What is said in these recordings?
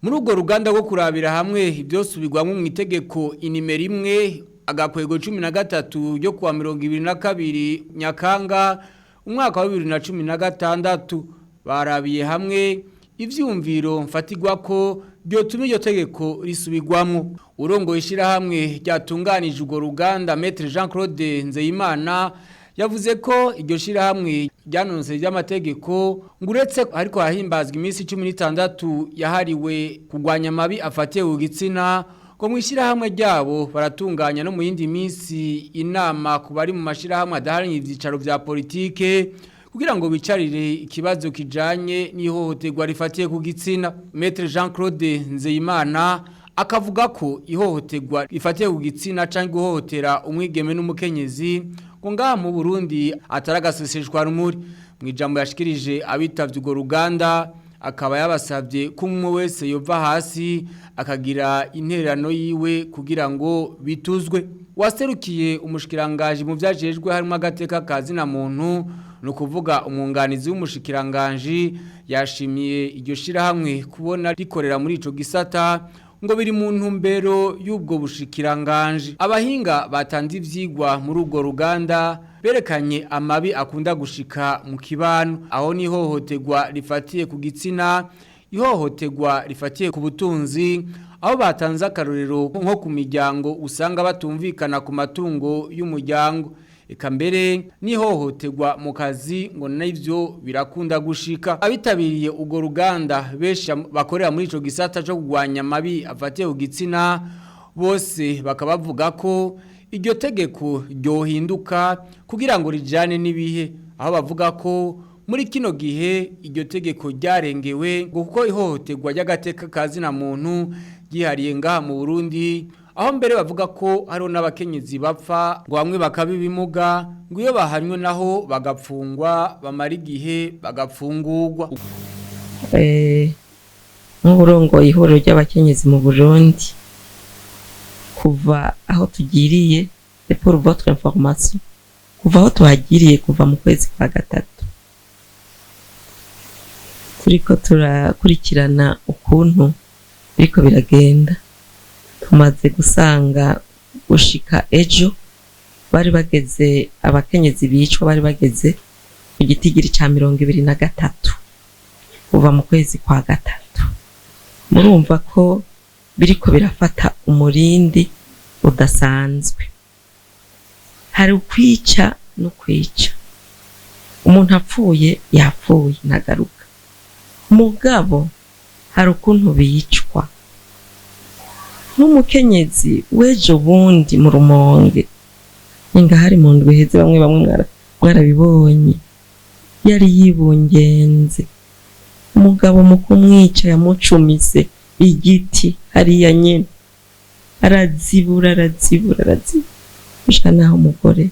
muri urwo ruganda rwo kurabira hamwe ibyosubirwamo mu itegeko inimero imwe agakwego 13 ryo kuwa 2022 Nyakanga umwaka wa 2016 barabiye hamwe ivyumviro mfatigwa ko byotuma iryo tegeko risubirwamo. Urongo ishira hamwe ryatunganije urwo ruganda Maître Jean-Claude Nzeyimana yavuze ko iryo shira hamwe ryanonse ry'amategeko nguretse ariko hahimbazwa iminsi 16 yahariwe kugwanya mabi afatiye ku gitsina ko mwishira hamwe ryabo baratunganya no mu yindi minsi inama ku bari mu mashira hamwe adaharanira ivyicaro vya politike kugira ngo bicarire ikibazo kijanye n'ihohoterwa rifatiye ku gitsina. Maître Jean-Claude Nzeyimana akavuga ko ihohoterwa rifatiye ku gitsina canke guhohotera umwigeme n'umukenyezi ngo ngaha mu Burundi ataragaseseshwa rumuri. Mwijambo yashikirije abitavye urwo ruganda akaba yabasavye ko umwe wese yova hasi akagira intererano yiwe kugira ngo bituzwe. Waserukiye umushikiranganje mu vyajejwe harimo agateka kazi na muntu no kuvuga umwunganizi w'umushikiranganje yashimiye iryo shira hamwe kubona rikorera muri ico gisata ngo biri mu ntumbero y'ubwo bushikiranganje. Abahinga batanze ivyigwa muri urwo ruganda berekanye amabi akunda gushika mu kibano aho ni hohoterwa rifatiye ku gitsina, ihohoterwa rifatiye ku butunzi, aho batanze akarorero nko ku miryango usanga batumvikana ku matungo y'umuryango. Eka mbere nihohoterwa mu kazi ngo navyo birakunda gushika. Abitabiriye urwo ruganda benshi bakorera muri ico gisata cyo kugwanya mabi afatiye ku gitsina bose bakabavuga ko iryo tegeko ryohinduka kugira ngo rijane n'ibihe, aho bavuga ko muri kino gihe iryo tegeko ryarengewe kuko ihohoterwa ry'agateka kazi na muntu gihariye ngaha mu Burundi, aho mbere bavuga ko hariho n'abakenyezi bapfa ngo bamwe bakabibimuga ngo iyo bahanywe naho bagapfungwa bamara igihe bagapfungurwa. Nk'uburongoye ihuriro ry'abakenyezi mu Burundi kuva aho tugiriye pour votre information kuva aho tuhagiriye kuva mu kwezi kwa gatatu turiko turakurikirana ukuntu biriko biragenda. Tumaze gusanga gushika ejo bari bageze abakenyezi bicwa bari bageze ku gitigiri ca 23 kuva mu kwezi kwa gatatu. Murumva ko biriko birafata umurindi udasanzwe. Hari ukwica no kwica. Umuntu apfuye yapfuye nagaruka. Mugabo hari ukuntu bicwa. N'umukenyezi wejo bundi mu Rumonge inga hari mu ndwi heze bamwe mwarabibonye yari yibungenze umugabo mu kumwica yamucumise igiti hariya nyene arazibura bishika naho umugore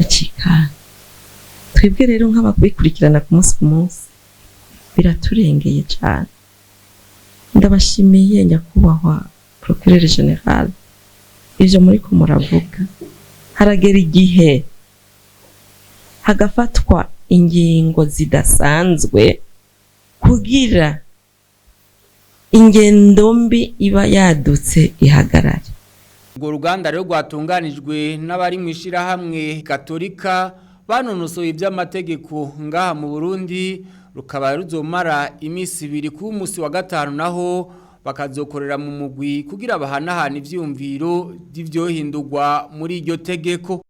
acikana. Twebwe rero nk'ababikurikirana ku munsi biraturengeye cyane. Ndabashimiye nyakubahwa Procureur General ivyo muri ko muravuga haragera igihe hagafatwa ingingo zidasanzwe kugira ingendo mbi iba yadutse ihagarare. Urwo ruganda rero rwatunganijwe n'abari mu ishira hamwe Katolika banonosoye iby'amategeko ngaha mu Burundi, rukaba ruzomara imisi 2 ku munsi wa gatanu naho bakazokorera mu mugwi kugira bahanahana ivyumviro vy'ivyohindurwa muri iryo tegeko.